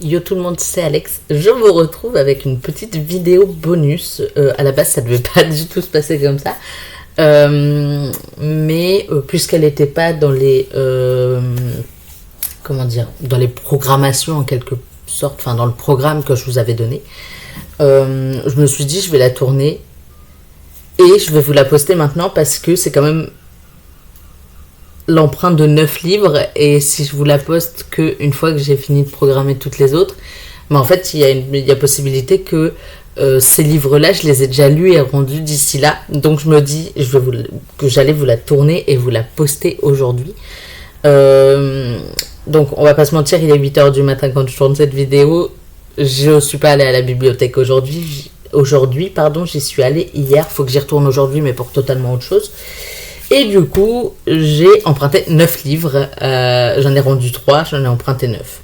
Yo tout le monde, c'est Alex. Je vous retrouve avec une petite vidéo bonus. À la base, ça devait pas du tout se passer comme ça. Mais puisqu'elle n'était pas dans les... comment dire, dans les programmations en quelque sorte, enfin dans le programme que je vous avais donné, je me suis dit je vais la tourner et je vais vous la poster maintenant parce que c'est quand même l'empreinte de 9 livres, et si je vous la poste qu'une fois que j'ai fini de programmer toutes les autres, mais en fait il y a possibilité que ces livres-là, je les ai déjà lus et rendus d'ici là, donc je me dis que j'allais vous la tourner et vous la poster aujourd'hui. Donc on va pas se mentir, il est 8h du matin quand je tourne cette vidéo. Je suis pas allée à la bibliothèque aujourd'hui, j'y suis allée hier, faut que j'y retourne aujourd'hui mais pour totalement autre chose. Et du coup, j'ai emprunté 9 livres, j'en ai rendu 3, j'en ai emprunté 9.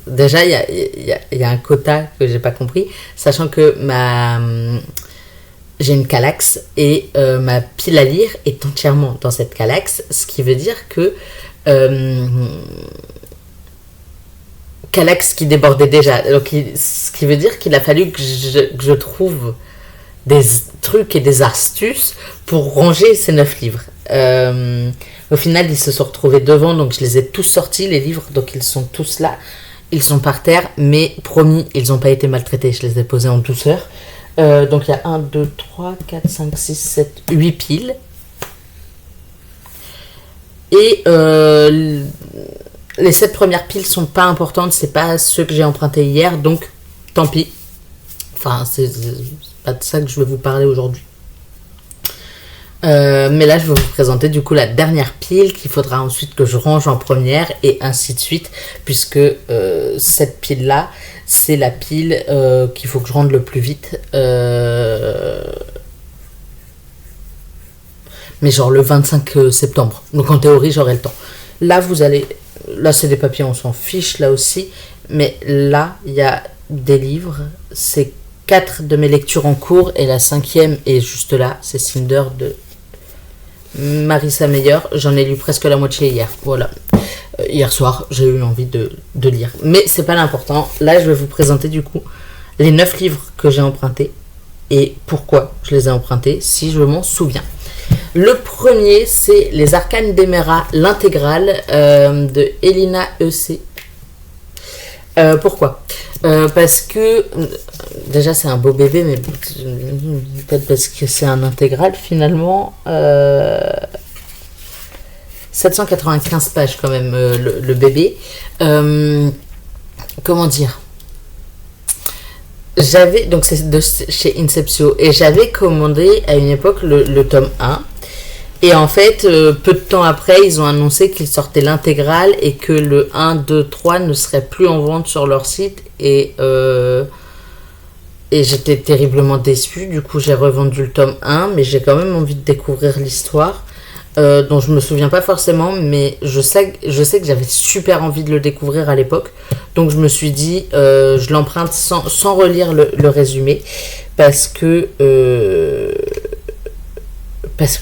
Déjà, il y a un quota que j'ai pas compris, sachant que j'ai une Kallax et ma pile à lire est entièrement dans cette Kallax, ce qui veut dire que Kallax qui débordait déjà, donc ce qui veut dire qu'il a fallu que je trouve des trucs et des astuces pour ranger ces 9 livres. Au final, ils se sont retrouvés devant, donc je les ai tous sortis, les livres, donc ils sont tous là. Ils sont par terre, mais promis, ils n'ont pas été maltraités, je les ai posés en douceur. Donc il y a 1, 2, 3, 4, 5, 6, 7, 8 piles. Et les 7 premières piles sont pas importantes, c'est pas ceux que j'ai empruntés hier, donc tant pis. Enfin, c'est pas de ça que je vais vous parler aujourd'hui. Mais là, je vais vous présenter du coup la dernière pile qu'il faudra ensuite que je range en première et ainsi de suite, puisque cette pile-là, c'est la pile qu'il faut que je rende le plus vite. Mais genre le 25 septembre. Donc en théorie, j'aurai le temps. Là, là, c'est des papiers, on s'en fiche là aussi. Mais là, il y a des livres. C'est 4 de mes lectures en cours et la 5e est juste là. C'est Cinder de Marissa Meyer. J'en ai lu presque la moitié hier. Voilà. Hier soir, j'ai eu envie de lire. Mais c'est pas l'important. Là, je vais vous présenter du coup les 9 livres que j'ai empruntés et pourquoi je les ai empruntés, si je m'en souviens. Le premier, c'est Les Arcanes d'Emera, l'intégrale de Elina E.C. Pourquoi parce que déjà c'est un beau bébé, mais peut-être parce que c'est un intégral finalement. 795 pages quand même, le bébé. Comment dire, donc c'est de chez Inceptio, et j'avais commandé à une époque le tome 1. Et en fait, peu de temps après, ils ont annoncé qu'ils sortaient l'intégrale et que le 1, 2, 3 ne serait plus en vente sur leur site. Et j'étais terriblement déçue. Du coup, j'ai revendu le tome 1, mais j'ai quand même envie de découvrir l'histoire, dont je me souviens pas forcément, mais je sais que j'avais super envie de le découvrir à l'époque. Donc je me suis dit, je l'emprunte sans relire le résumé, parce que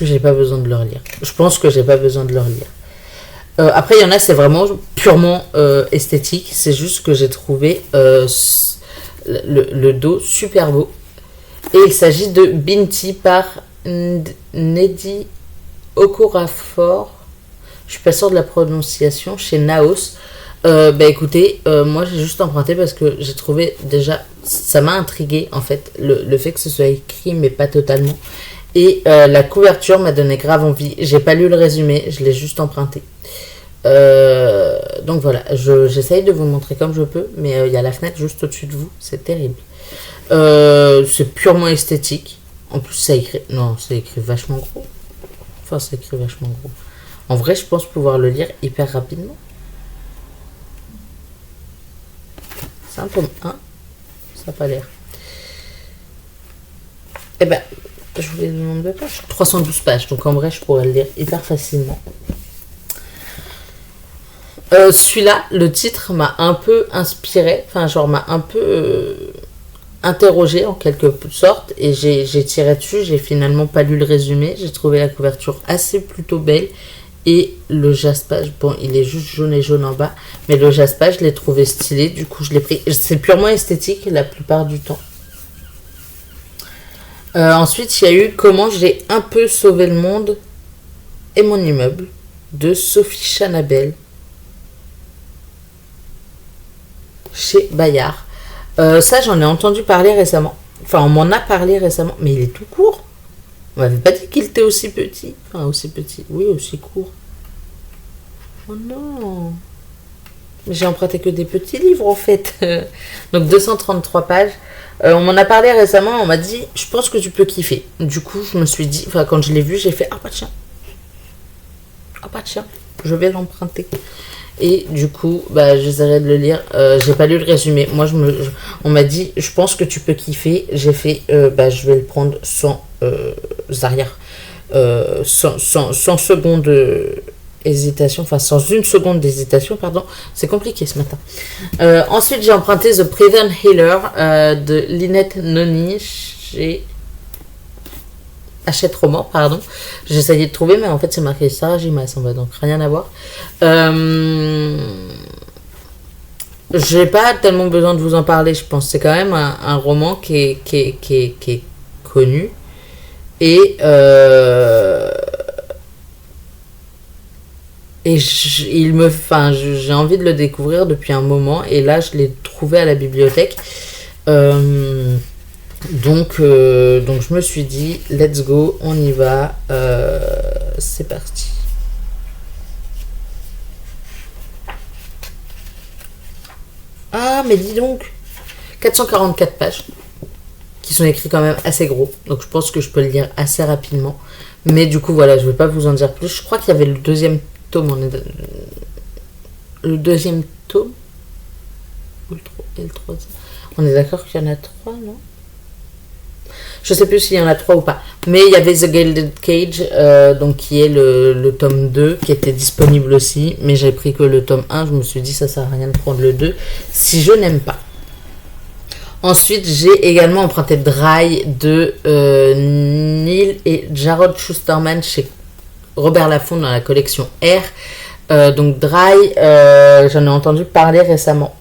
j'ai pas besoin de le relire. Je pense que j'ai pas besoin de le relire. Après, il y en a, c'est vraiment purement esthétique. C'est juste que j'ai trouvé le dos super beau. Et il s'agit de Binti par Nnedi Okorafor. Je suis pas sûre de la prononciation, chez Naos. Écoutez, moi j'ai juste emprunté parce que j'ai trouvé déjà, ça m'a intrigué en fait, le fait que ce soit écrit mais pas totalement. Et la couverture m'a donné grave envie. J'ai pas lu le résumé, je l'ai juste emprunté. Donc voilà, j'essaye de vous le montrer comme je peux, mais il y a la fenêtre juste au-dessus de vous, c'est terrible. C'est purement esthétique. En plus, c'est écrit vachement gros. Enfin, c'est écrit vachement gros. En vrai, je pense pouvoir le lire hyper rapidement. C'est un tome 1, ça n'a pas l'air. Eh ben, je voulais le nombre de pages. 312 pages, donc en vrai, je pourrais le lire hyper facilement. Celui-là, le titre m'a un peu inspiré, enfin, genre, m'a un peu interrogé en quelque sorte, et j'ai tiré dessus. J'ai finalement pas lu le résumé. J'ai trouvé la couverture assez plutôt belle, Et le jaspage, bon, il est juste jaune et jaune en bas, mais le jaspage, je l'ai trouvé stylé, du coup, je l'ai pris. C'est purement esthétique la plupart du temps. Ensuite, il y a eu Comment j'ai un peu sauvé le monde et mon immeuble de Sophie Chanabel chez Bayard. Ça, j'en ai entendu parler récemment. Enfin, on m'en a parlé récemment, mais il est tout court. On m'avait pas dit qu'il était aussi petit. Enfin, aussi petit. Oui, aussi court. Oh non. Mais j'ai emprunté que des petits livres, en fait. Donc, 233 pages. On m'en a parlé récemment. On m'a dit, je pense que tu peux kiffer. Du coup, je me suis dit, enfin, quand je l'ai vu, j'ai fait, ah, pas de chien. Ah, pas de chien. Je vais l'emprunter. Et du coup, bah, j'essaierai de le lire. J'ai pas lu le résumé. Moi, on m'a dit, je pense que tu peux kiffer. J'ai fait, bah, je vais le prendre sans arrière. Sans seconde hésitation. Enfin, sans une seconde d'hésitation, pardon. C'est compliqué ce matin. Ensuite, j'ai emprunté The Prison Healer de Lynette Noni chez Hachette Roman, pardon. J'essayais de trouver, mais en fait, c'est marqué Sarah J. Maas en bas, donc rien à voir. J'ai pas tellement besoin de vous en parler, je pense. C'est quand même un roman qui est connu. Et j'ai envie de le découvrir depuis un moment. Et là, je l'ai trouvé à la bibliothèque. Donc je me suis dit, let's go, on y va. C'est parti. Ah, mais dis donc, 444 pages, qui sont écrits quand même assez gros. Donc je pense que je peux le lire assez rapidement. Mais du coup, voilà, je ne vais pas vous en dire plus. Je crois qu'il y avait le deuxième tome. Le deuxième tome et le troisième. On est d'accord qu'il y en a 3, non? Je sais plus s'il y en a 3 ou pas. Mais il y avait The Gilded Cage, donc qui est le tome 2, qui était disponible aussi. Mais j'ai pris que le tome 1. Je me suis dit, ça sert à rien de prendre le 2 si je n'aime pas. Ensuite, j'ai également emprunté Dry de Neil et Jarrod Schusterman chez Robert Laffont dans la collection R. Donc Dry, j'en ai entendu parler récemment.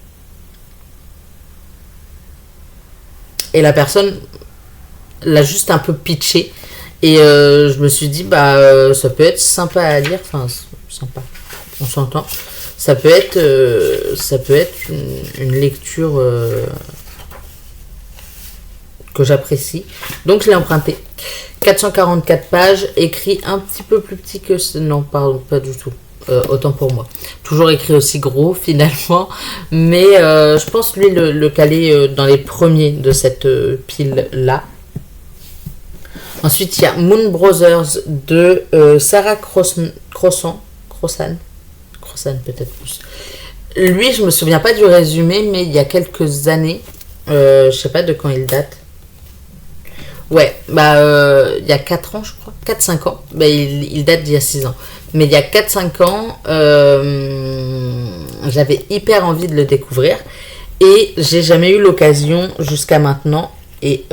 Et la personne l'a juste un peu pitché. Et je me suis dit, bah, ça peut être sympa à lire. Enfin, sympa, on s'entend. Ça peut être une lecture que j'apprécie. Donc, je l'ai emprunté. 444 pages, écrit un petit peu plus petit que... Non, pardon, pas du tout. Autant pour moi. Toujours écrit aussi gros, finalement. Mais je pense, lui, le caler dans les premiers de cette pile-là. Ensuite, il y a Moon Brothers de Sarah Crossan peut-être plus. Lui, je me souviens pas du résumé, mais il y a quelques années, je sais pas de quand il date. Ouais, bah il y a 4 ans, je crois. 4-5 ans. Bah, il date d'il y a 6 ans. Mais il y a 4-5 ans, j'avais hyper envie de le découvrir. Et j'ai jamais eu l'occasion jusqu'à maintenant. Et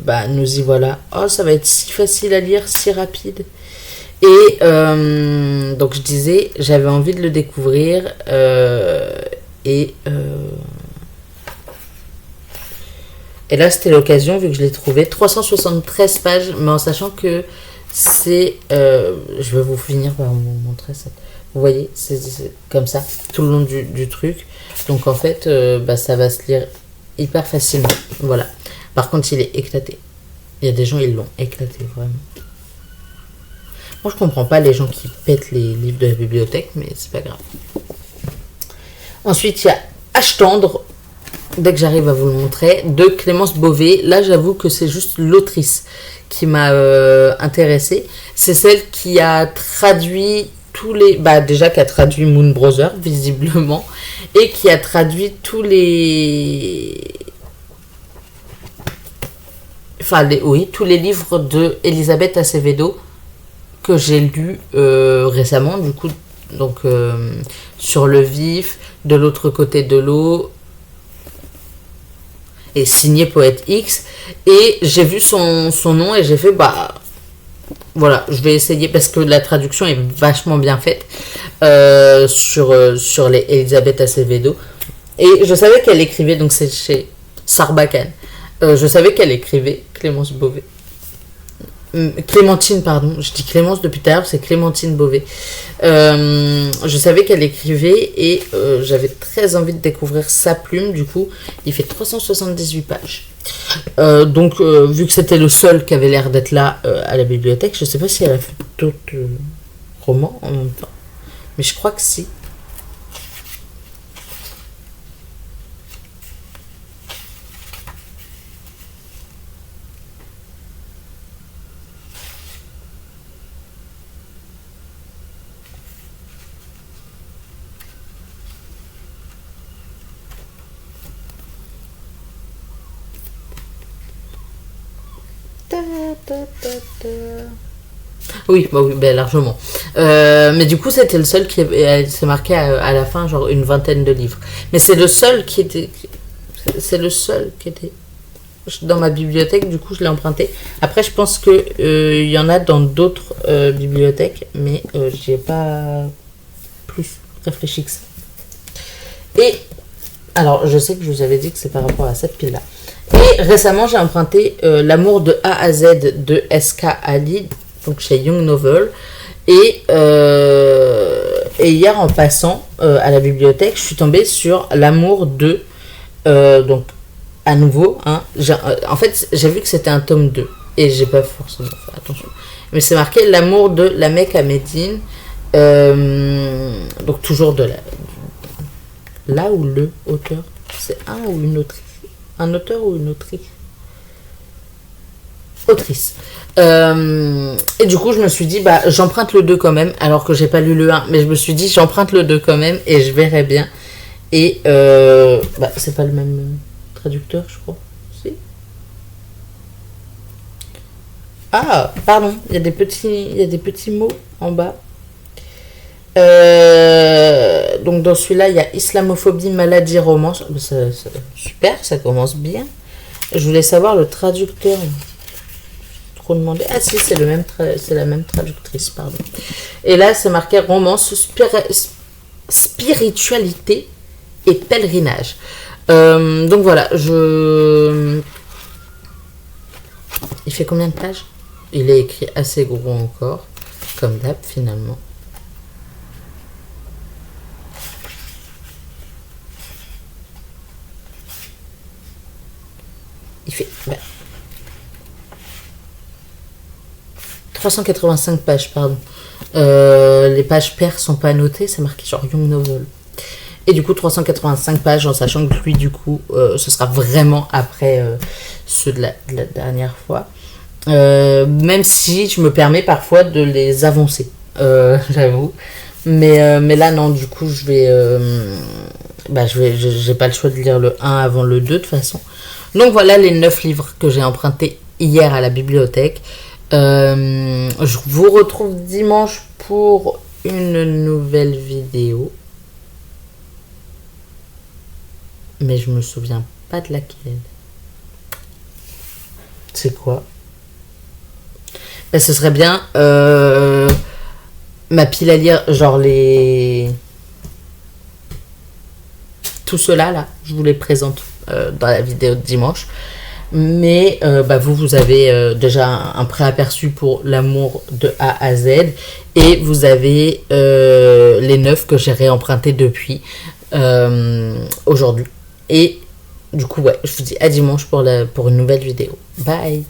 bah nous y voilà. Oh, ça va être si facile à lire, si rapide. Et donc je disais, j'avais envie de le découvrir. Et là, c'était l'occasion, vu que je l'ai trouvé. 373 pages, mais en sachant que c'est... je vais vous finir par vous montrer ça. Vous voyez, c'est comme ça, tout le long du truc. Donc en fait, bah, ça va se lire hyper facilement. Voilà. Par contre, il est éclaté. Il y a des gens, ils l'ont éclaté, vraiment. Moi, je comprends pas les gens qui pètent les livres de la bibliothèque, mais c'est pas grave. Ensuite, il y a H tendre, dès que j'arrive à vous le montrer, de Clémence Beauvais. Là, j'avoue que c'est juste l'autrice qui m'a intéressée. C'est celle qui a traduit tous les... Bah, déjà, qui a traduit Moon Brothers, visiblement, et qui a traduit tous les... Enfin, tous les livres de Elisabeth Acevedo que j'ai lus récemment, du coup, donc Sur le vif, De l'autre côté de l'eau, et signé Poète X. Et j'ai vu son nom et j'ai fait, bah, Voilà, je vais essayer parce que la traduction est vachement bien faite sur les Elisabeth Acevedo. Et je savais qu'elle écrivait, donc c'est chez Sarbacane. Je savais qu'elle écrivait Clémence Beauvais. Clémentine, pardon. Je dis Clémence depuis tout à l'heure, c'est Clémentine Beauvais. Je savais qu'elle écrivait et j'avais très envie de découvrir sa plume. Du coup, il fait 378 pages. Donc, vu que c'était le seul qui avait l'air d'être là à la bibliothèque, je sais pas si elle a fait d'autres romans en même temps. Mais je crois que si. Oui, bah oui, bah largement. Mais du coup, c'était le seul qui s'est marqué à la fin, genre une vingtaine de livres. Mais c'est le seul qui était. C'est le seul qui était dans ma bibliothèque, du coup, je l'ai emprunté. Après, je pense que il y en a dans d'autres bibliothèques, mais j'y ai pas plus réfléchi que ça. Et alors, je sais que je vous avais dit que c'est par rapport à cette pile-là. Et récemment, j'ai emprunté L'amour de A à Z de S.K. Ali, donc chez Young Novel. Et hier, en passant à la bibliothèque, je suis tombée sur L'amour de... donc, à nouveau, hein, en fait, j'ai vu que c'était un tome 2. Et j'ai pas forcément fait attention. Mais c'est marqué L'amour de la Mecque Médine. Donc, toujours de là où le auteur, c'est un ou une autrice. Un auteur ou une autrice? Autrice. Et du coup, je me suis dit, bah, j'emprunte le 2 quand même, alors que j'ai pas lu le 1. Mais je me suis dit, j'emprunte le 2 quand même et je verrai bien. Et bah, c'est pas le même traducteur, je crois. Si. Ah, pardon, il y a des petits mots en bas. Donc dans celui-là, il y a islamophobie, maladie, romance. Super, ça commence bien. Je voulais savoir le traducteur. Trop demandé. Ah si, c'est la même traductrice, pardon. Et là, c'est marqué romance, spiritualité et pèlerinage. Donc voilà, il fait combien de pages? Il est écrit assez gros encore, comme d'hab finalement. Il fait 385 pages, pardon. Les pages paires sont pas notées, c'est marqué genre Young Novel. Et du coup, 385 pages, en sachant que lui, du coup, ce sera vraiment après ceux de la dernière fois. Même si je me permets parfois de les avancer, j'avoue. Mais là, non, du coup, j'ai pas le choix de lire le 1 avant le 2 de toute façon. Donc voilà les 9 livres que j'ai empruntés hier à la bibliothèque. Je vous retrouve dimanche pour une nouvelle vidéo. Mais je me souviens pas de laquelle. C'est quoi? Ben, ce serait bien ma pile à lire, genre tout cela là, je vous les présente dans la vidéo de dimanche. Mais vous avez déjà un préaperçu pour L'amour de A à Z. Et vous avez les 9 que j'ai réempruntés depuis aujourd'hui. Et du coup, ouais, je vous dis à dimanche pour une nouvelle vidéo. Bye!